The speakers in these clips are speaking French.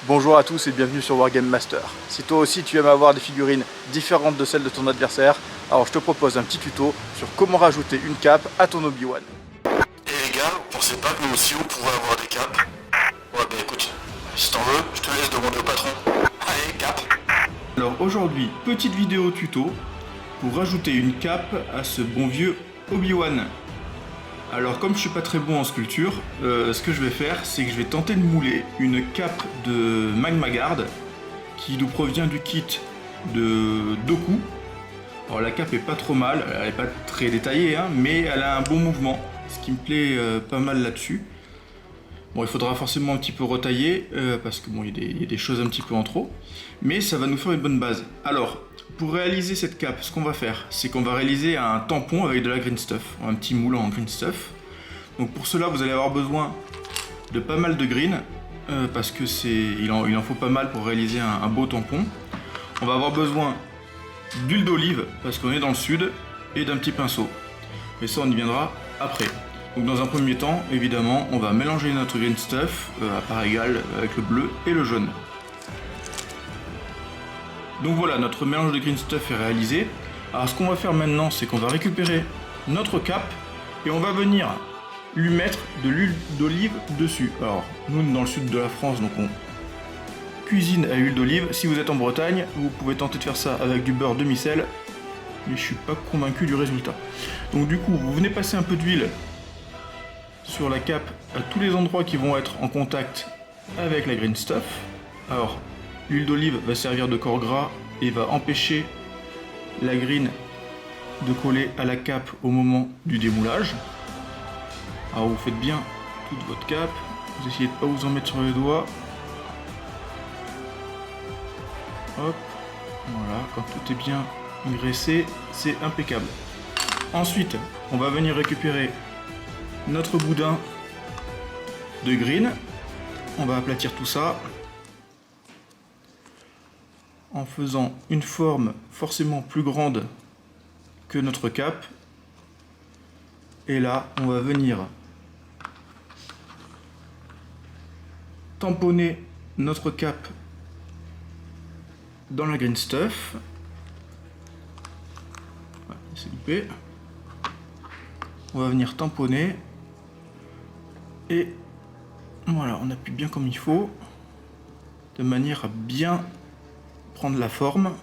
Bonjour à tous et bienvenue sur Wargame Master. Si toi aussi tu aimes avoir des figurines différentes de celles de ton adversaire, alors je te propose un petit tuto sur comment rajouter une cape à ton Obi-Wan. Et les gars, vous pensez pas que nous aussi on pourrait avoir des capes? Ouais bah écoute, si t'en veux, je te laisse demander au patron. Allez, cap. Alors aujourd'hui, petite vidéo tuto pour rajouter une cape à ce bon vieux Obi-Wan. Alors comme je suis pas très bon en sculpture, ce que je vais faire, c'est que je vais tenter de mouler une cape de Magma Guard qui nous provient du kit de Dooku. Alors la cape est pas trop mal, elle est pas très détaillée, hein, mais elle a un bon mouvement, ce qui me plaît pas mal là-dessus. Bon, il faudra forcément un petit peu retailler, parce que bon, il y a des choses un petit peu en trop, mais ça va nous faire une bonne base. Alors, pour réaliser cette cape, ce qu'on va faire, c'est qu'on va réaliser un tampon avec de la green stuff, un petit moulin en green stuff. Donc pour cela, vous allez avoir besoin de pas mal de green, parce que il en faut pas mal pour réaliser un beau tampon. On va avoir besoin d'huile d'olive, parce qu'on est dans le sud, et d'un petit pinceau. Mais ça, on y viendra après. Donc dans un premier temps, évidemment, on va mélanger notre green stuff à part égale avec le bleu et le jaune. Donc voilà, notre mélange de green stuff est réalisé. Alors ce qu'on va faire maintenant, c'est qu'on va récupérer notre cape et on va venir lui mettre de l'huile d'olive dessus. Alors nous, dans le sud de la France, donc on cuisine à l'huile d'olive. Si vous êtes en Bretagne, vous pouvez tenter de faire ça avec du beurre demi-sel, mais je suis pas convaincu du résultat. Donc du coup, vous venez passer un peu d'huile sur la cape à tous les endroits qui vont être en contact avec la green stuff. Alors, l'huile d'olive va servir de corps gras et va empêcher la green de coller à la cape au moment du démoulage. Alors vous faites bien toute votre cape, vous essayez de ne pas vous en mettre sur les doigts. Hop, voilà, quand tout est bien graissé, c'est impeccable. Ensuite, on va venir récupérer notre boudin de green. On va aplatir tout ça en faisant une forme forcément plus grande que notre cape. Et là, on va venir tamponner notre cape dans la green stuff. Ouais, c'est loupé. On va venir tamponner. Et voilà, on appuie bien comme il faut, de manière à bien prendre la forme.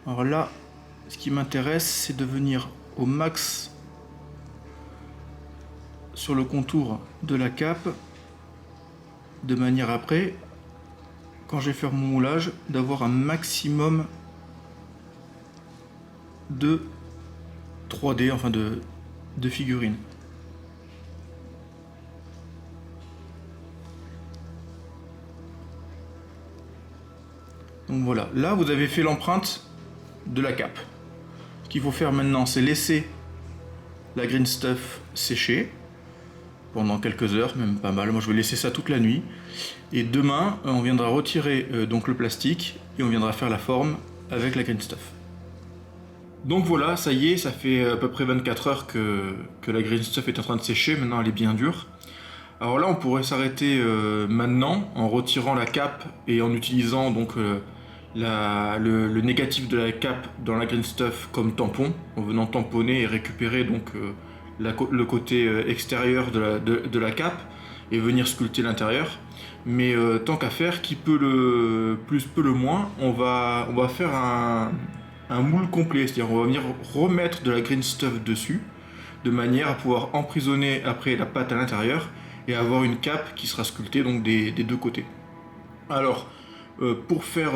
Alors là, ce qui m'intéresse, c'est de venir au max sur le contour de la cape, de manière après, quand je vais faire mon moulage, d'avoir un maximum de 3D, enfin de figurines. Donc voilà, là vous avez fait l'empreinte de la cape. Ce qu'il faut faire maintenant, c'est laisser la green stuff sécher pendant quelques heures, même pas mal. Moi je vais laisser ça toute la nuit. Et demain, on viendra retirer donc le plastique et on viendra faire la forme avec la green stuff. Donc voilà, ça y est, ça fait à peu près 24 heures que la green stuff est en train de sécher. Maintenant elle est bien dure. Alors là on pourrait s'arrêter maintenant en retirant la cape et en utilisant donc le négatif de la cape dans la green stuff comme tampon, en venant tamponner et récupérer donc le côté extérieur de la cape et venir sculpter l'intérieur. Mais tant qu'à faire, qui peut le plus peut le moins, on va faire un moule complet, c'est-à-dire on va venir remettre de la green stuff dessus de manière à pouvoir emprisonner après la pâte à l'intérieur et avoir une cape qui sera sculptée donc des deux côtés. Alors pour faire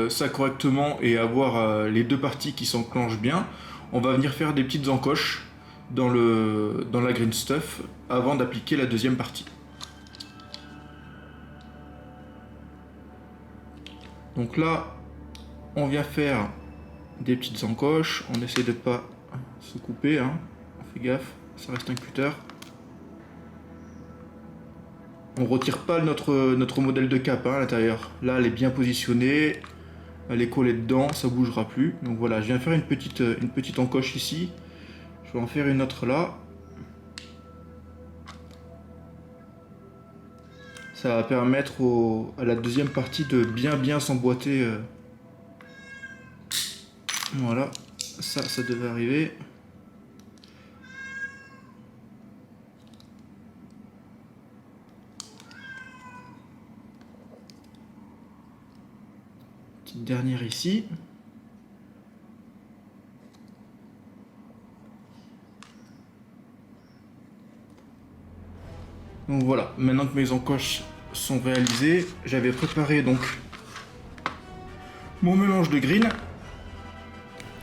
ça correctement et avoir les deux parties qui s'enclenchent bien, on va venir faire des petites encoches dans la green stuff avant d'appliquer la deuxième partie. Donc là, on vient faire des petites encoches, on essaie de ne pas se couper, hein. On fait gaffe, ça reste un cutter. On retire pas notre modèle de cape hein, à l'intérieur. Là, elle est bien positionnée, elle est collée dedans, ça bougera plus. Donc voilà, je viens faire une petite encoche ici. Je vais en faire une autre là. Ça va permettre à la deuxième partie de bien s'emboîter. Voilà, ça devait arriver. Petite dernière ici. Donc voilà, maintenant que mes encoches sont réalisées, j'avais préparé donc mon mélange de green.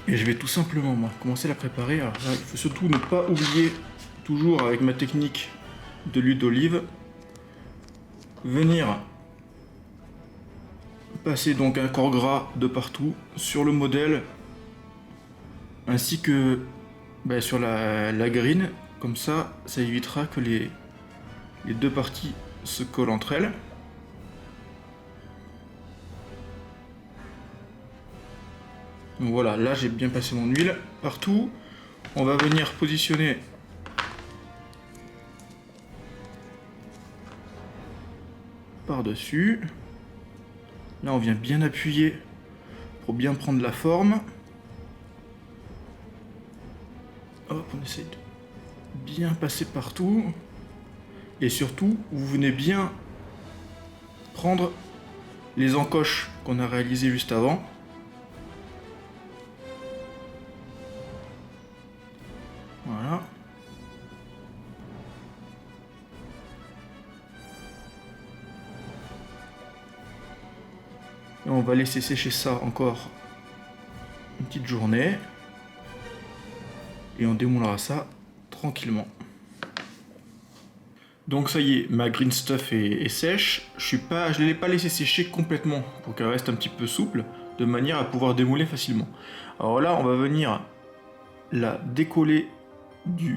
Et je vais tout simplement commencer à la préparer. Alors là, il faut surtout ne pas oublier, toujours avec ma technique de l'huile d'olive, venir passer donc un corps gras de partout sur le modèle ainsi que sur la green. Comme ça évitera que les deux parties se collent entre elles. Donc voilà, là j'ai bien passé mon huile partout. On va venir positionner par-dessus. Là on vient bien appuyer pour bien prendre la forme. Hop, on essaie de bien passer partout. Et surtout, vous venez bien prendre les encoches qu'on a réalisées juste avant. Voilà. Et on va laisser sécher ça encore une petite journée. Et on démoulera ça tranquillement. Donc ça y est, ma green stuff est sèche. Je ne l'ai pas laissé sécher complètement pour qu'elle reste un petit peu souple, de manière à pouvoir démouler facilement. Alors là, on va venir la décoller de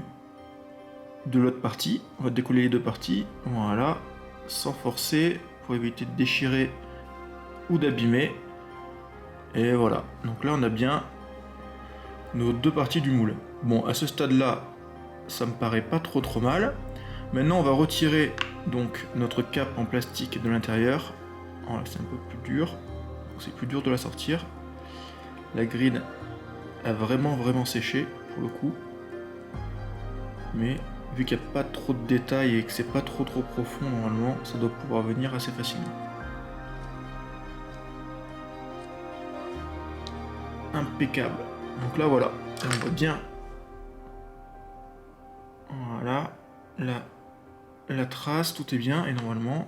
l'autre partie. On va décoller les deux parties, voilà, sans forcer, pour éviter de déchirer ou d'abîmer. Et voilà, donc là on a bien nos deux parties du moule. Bon, à ce stade-là, ça me paraît pas trop mal. Maintenant, on va retirer donc notre cape en plastique de l'intérieur. Voilà, c'est un peu plus dur. C'est plus dur de la sortir. La green a vraiment séché pour le coup. Mais vu qu'il n'y a pas trop de détails et que c'est pas trop profond, normalement, ça doit pouvoir venir assez facilement. Impeccable. Donc là, voilà. Là, on voit bien. Voilà. Là, la trace, tout est bien. Et normalement,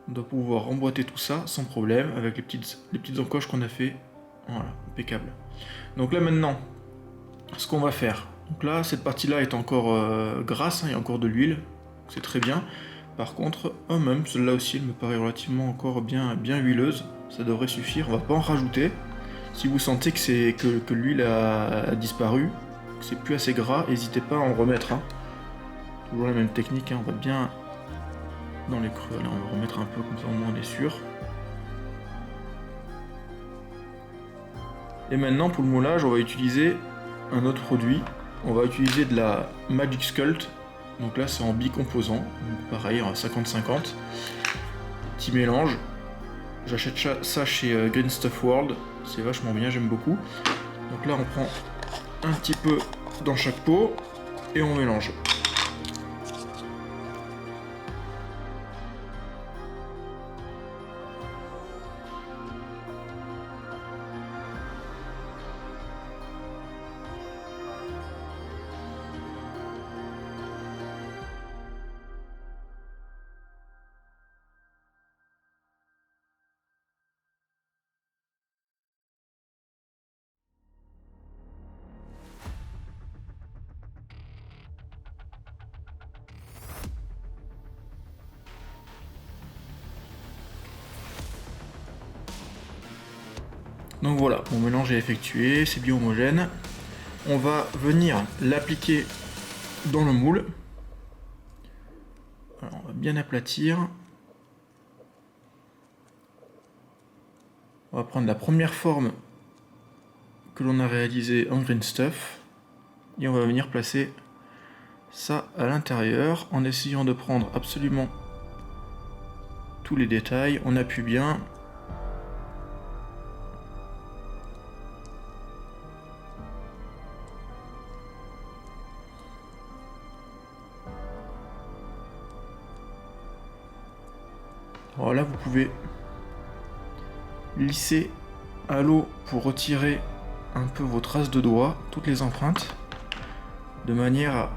on doit pouvoir emboîter tout ça sans problème avec les petites encoches qu'on a fait. Voilà, impeccable. Donc là, maintenant, ce qu'on va faire. Donc là, cette partie-là est encore grasse, hein, il y a encore de l'huile. C'est très bien. Par contre, même celle-là aussi, elle me paraît relativement encore bien huileuse. Ça devrait suffire. On va pas en rajouter. Si vous sentez que l'huile a disparu, que c'est plus assez gras, n'hésitez pas à en remettre. Hein. Toujours la même technique, hein. On va bien dans les creux. Là, on va remettre un peu comme ça, au moins on est sûr. Et maintenant, pour le moulage, on va utiliser un autre produit. On va utiliser de la Magic Sculpt. Donc là, c'est en bicomposant. Donc pareil, 50-50. Petit mélange. J'achète ça chez Green Stuff World. C'est vachement bien, j'aime beaucoup. Donc là, on prend un petit peu dans chaque pot et on mélange. Donc voilà, mon mélange est effectué, c'est bien homogène. On va venir l'appliquer dans le moule. Alors on va bien aplatir. On va prendre la première forme que l'on a réalisée en Green Stuff. Et on va venir placer ça à l'intérieur en essayant de prendre absolument tous les détails, on appuie bien. Alors là, vous pouvez lisser à l'eau pour retirer un peu vos traces de doigts, toutes les empreintes, de manière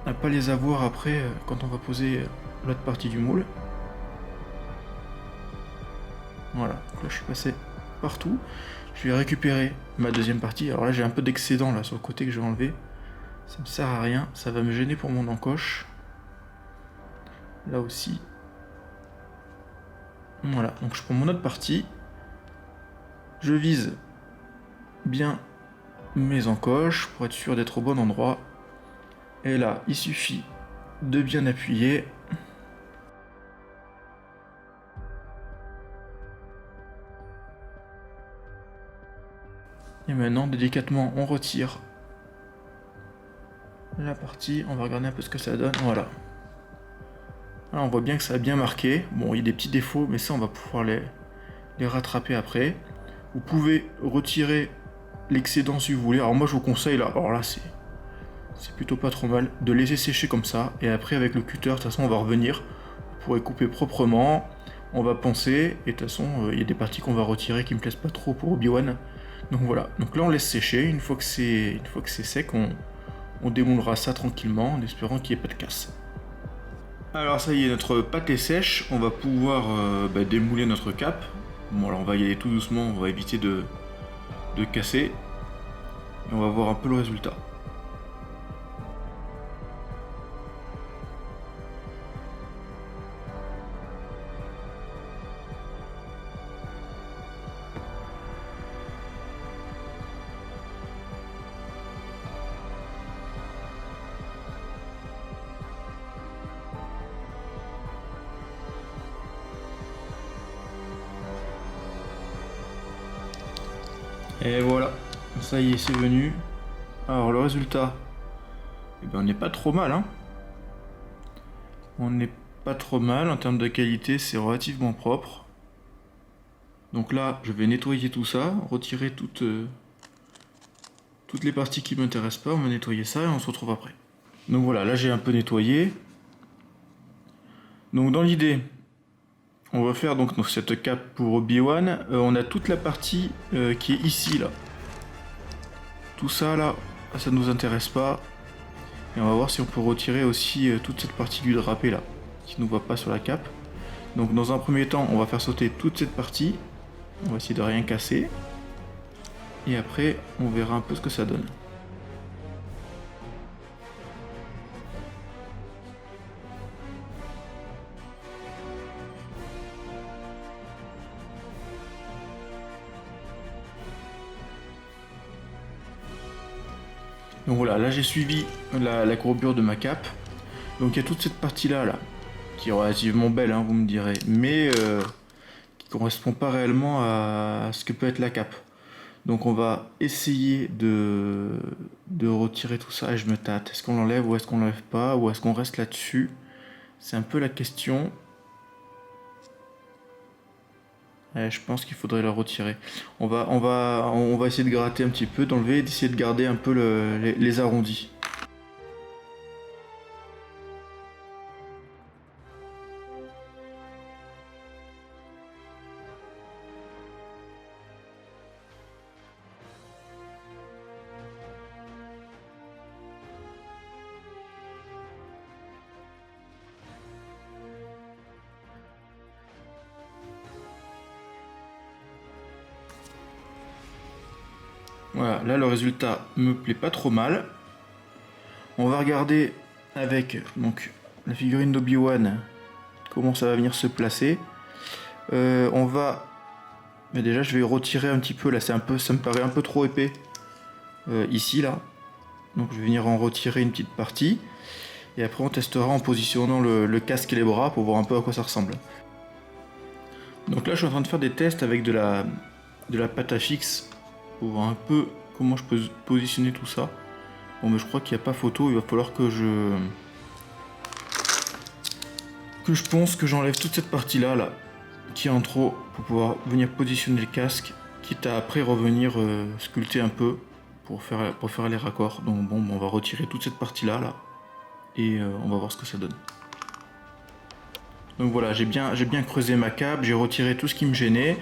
à ne pas les avoir après quand on va poser l'autre partie du moule. Voilà, donc là je suis passé partout. Je vais récupérer ma deuxième partie. Alors là j'ai un peu d'excédent là sur le côté que je vais enlever. Ça me sert à rien, ça va me gêner pour mon encoche. Là aussi. Voilà, donc je prends mon autre partie. Je vise bien mes encoches pour être sûr d'être au bon endroit. Et là, il suffit de bien appuyer. Et maintenant, délicatement, on retire la partie. On va regarder un peu ce que ça donne. Voilà. Là, on voit bien que ça a bien marqué. Bon, il y a des petits défauts, mais ça, on va pouvoir les rattraper après. Vous pouvez retirer l'excédent si vous voulez. Alors moi, je vous conseille, là, alors là, c'est plutôt pas trop mal, de laisser sécher comme ça. Et après, avec le cutter, de toute façon, on va revenir. Vous pourrez couper proprement. On va poncer. Et de toute façon, il y a des parties qu'on va retirer qui me plaisent pas trop pour Obi-Wan. Donc voilà. Donc là, on laisse sécher. Une fois que c'est sec, on démoulera ça tranquillement en espérant qu'il n'y ait pas de casse. Alors ça y est, notre pâte est sèche, on va pouvoir démouler notre cape. Bon alors on va y aller tout doucement, on va éviter de casser. Et on va voir un peu le résultat. Et voilà, ça y est, c'est venu. Alors le résultat, eh ben, on n'est pas trop mal, hein. On n'est pas trop mal en termes de qualité, c'est relativement propre. Donc là, je vais nettoyer tout ça, retirer toutes les parties qui ne m'intéressent pas, on va nettoyer ça et on se retrouve après. Donc voilà, là j'ai un peu nettoyé. Donc dans l'idée, on va faire donc cette cape pour Obi-Wan. On a toute la partie qui est ici là. Tout ça là, ça ne nous intéresse pas. Et on va voir si on peut retirer aussi toute cette partie du drapé là, qui ne nous va pas sur la cape. Donc dans un premier temps, on va faire sauter toute cette partie. On va essayer de rien casser. Et après, on verra un peu ce que ça donne. Donc voilà, là j'ai suivi la courbure de ma cape. Donc il y a toute cette partie là, qui est relativement belle, hein, vous me direz, mais qui correspond pas réellement à ce que peut être la cape. Donc on va essayer de retirer tout ça et je me tâte. Est-ce qu'on l'enlève ou est-ce qu'on l'enlève pas, ou est-ce qu'on reste là-dessus? C'est un peu la question. Ouais, je pense qu'il faudrait la retirer. On va essayer de gratter un petit peu, d'enlever et d'essayer de garder un peu les arrondis. Voilà, là le résultat me plaît pas trop mal. On va regarder avec donc la figurine d'Obi-Wan comment ça va venir se placer. On va... Mais déjà je vais retirer un petit peu, là ça me paraît un peu trop épais. Ici là. Donc je vais venir en retirer une petite partie. Et après on testera en positionnant le casque et les bras pour voir un peu à quoi ça ressemble. Donc là je suis en train de faire des tests avec de la pâte à fixe pour voir un peu comment je peux positionner tout ça. Bon mais je crois qu'il n'y a pas photo, il va falloir que que je pense que j'enlève toute cette partie-là, là, qui est en trop, pour pouvoir venir positionner le casque, quitte à après revenir sculpter un peu pour faire les raccords. Donc bon, on va retirer toute cette partie-là, là, et on va voir ce que ça donne. Donc voilà, j'ai bien creusé ma cape, j'ai retiré tout ce qui me gênait.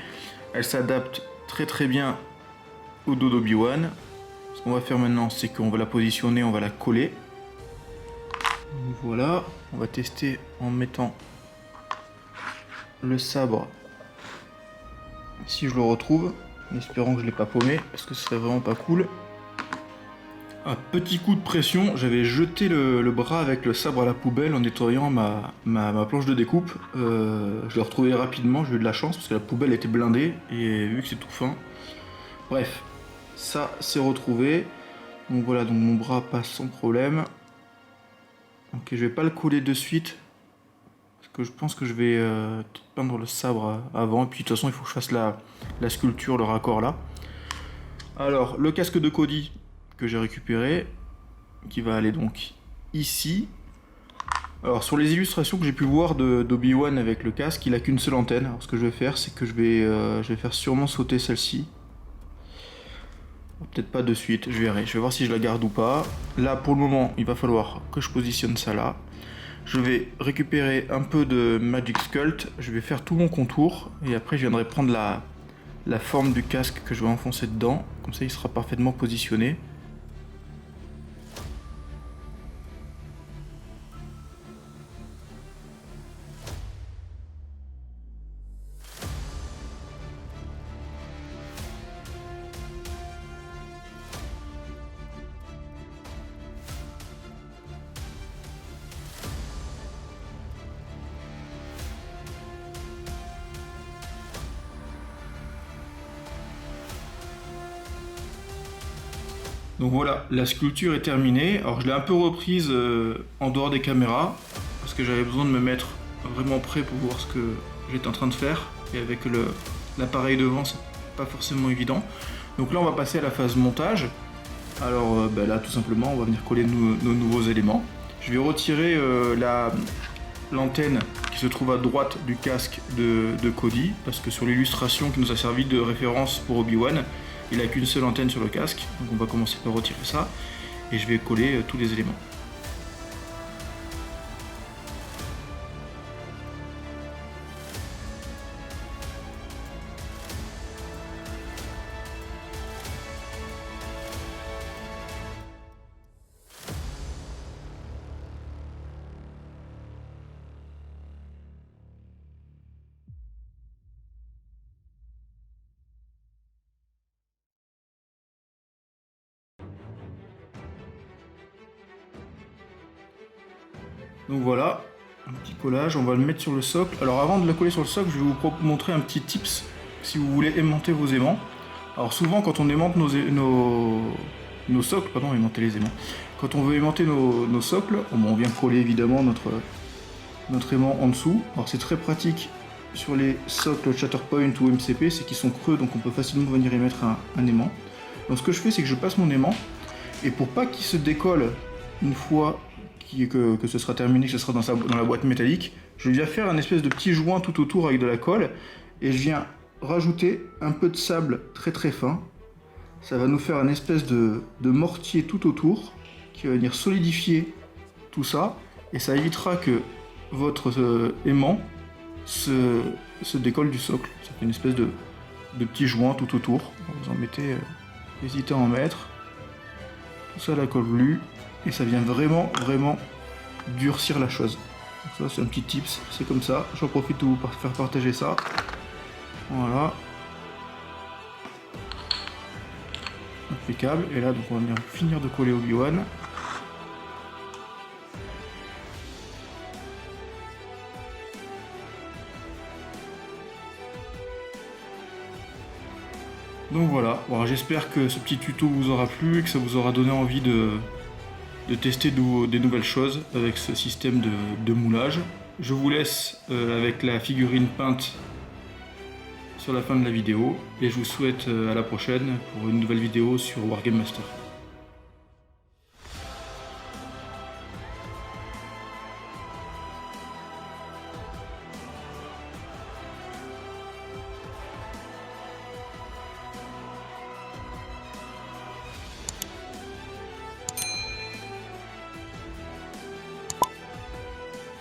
Elle s'adapte très très bien au dos d'Obi-Wan. Ce qu'on va faire maintenant, c'est qu'on va la positionner, on va la coller. Donc voilà, on va tester en mettant le sabre, si je le retrouve, en espérant que je ne l'ai pas paumé, parce que ce serait vraiment pas cool. Un petit coup de pression, j'avais jeté le bras avec le sabre à la poubelle en nettoyant ma planche de découpe. Je l'ai retrouvé rapidement, j'ai eu de la chance parce que la poubelle était blindée et vu que c'est tout fin. Bref, ça c'est retrouvé. Donc voilà, donc mon bras passe sans problème. Ok, je vais pas le coller de suite parce que je pense que je vais peindre le sabre avant. Et puis de toute façon, il faut que je fasse la sculpture, le raccord là. Alors, le casque de Cody que j'ai récupéré, qui va aller donc ici. Alors sur les illustrations que j'ai pu voir d'Obi-Wan avec le casque, il a qu'une seule antenne. Alors ce que je vais faire, c'est que je vais faire sûrement sauter celle-ci. Peut-être pas de suite, je verrai. Je vais voir si je la garde ou pas. Là pour le moment, il va falloir que je positionne ça là. Je vais récupérer un peu de Magic Sculpt, je vais faire tout mon contour et après je viendrai prendre la forme du casque que je vais enfoncer dedans. Comme ça il sera parfaitement positionné. Donc voilà, la sculpture est terminée. Alors je l'ai un peu reprise en dehors des caméras, parce que j'avais besoin de me mettre vraiment prêt pour voir ce que j'étais en train de faire. Et avec l'appareil devant, c'est pas forcément évident. Donc là on va passer à la phase montage. Alors là tout simplement, on va venir coller nos nouveaux éléments. Je vais retirer l'antenne qui se trouve à droite du casque de Cody, parce que sur l'illustration qui nous a servi de référence pour Obi-Wan, il n'a qu'une seule antenne sur le casque, donc on va commencer par retirer ça, et je vais coller tous les éléments. Donc voilà, un petit collage, on va le mettre sur le socle. Alors avant de le coller sur le socle, je vais vous montrer un petit tips si vous voulez aimanter vos aimants. Alors souvent quand on aimante nos socles, pardon, aimanter les aimants. Quand on veut aimanter nos socles, on vient coller évidemment notre aimant en dessous. Alors c'est très pratique sur les socles Shatterpoint ou MCP, c'est qu'ils sont creux, donc on peut facilement venir y mettre un aimant. Donc ce que je fais, c'est que je passe mon aimant, et pour pas qu'il se décolle une fois que ce sera terminé, que ce sera dans la boîte métallique, je viens faire un espèce de petit joint tout autour avec de la colle, et je viens rajouter un peu de sable très très fin. Ça va nous faire une espèce de mortier tout autour, qui va venir solidifier tout ça, et ça évitera que votre aimant se décolle du socle. Ça fait une espèce de petit joint tout autour. Vous en mettez, n'hésitez à en mettre. Tout ça à la colle glue. Et ça vient vraiment durcir la chose. Donc ça c'est un petit tips, c'est comme ça. J'en profite de vous faire partager ça. Voilà. Impeccable. Et là donc on va venir finir de coller Obi-Wan. Donc voilà, bon, j'espère que ce petit tuto vous aura plu et que ça vous aura donné envie de tester des nouvelles choses avec ce système de moulage. Je vous laisse avec la figurine peinte sur la fin de la vidéo et je vous souhaite à la prochaine pour une nouvelle vidéo sur Wargame Master.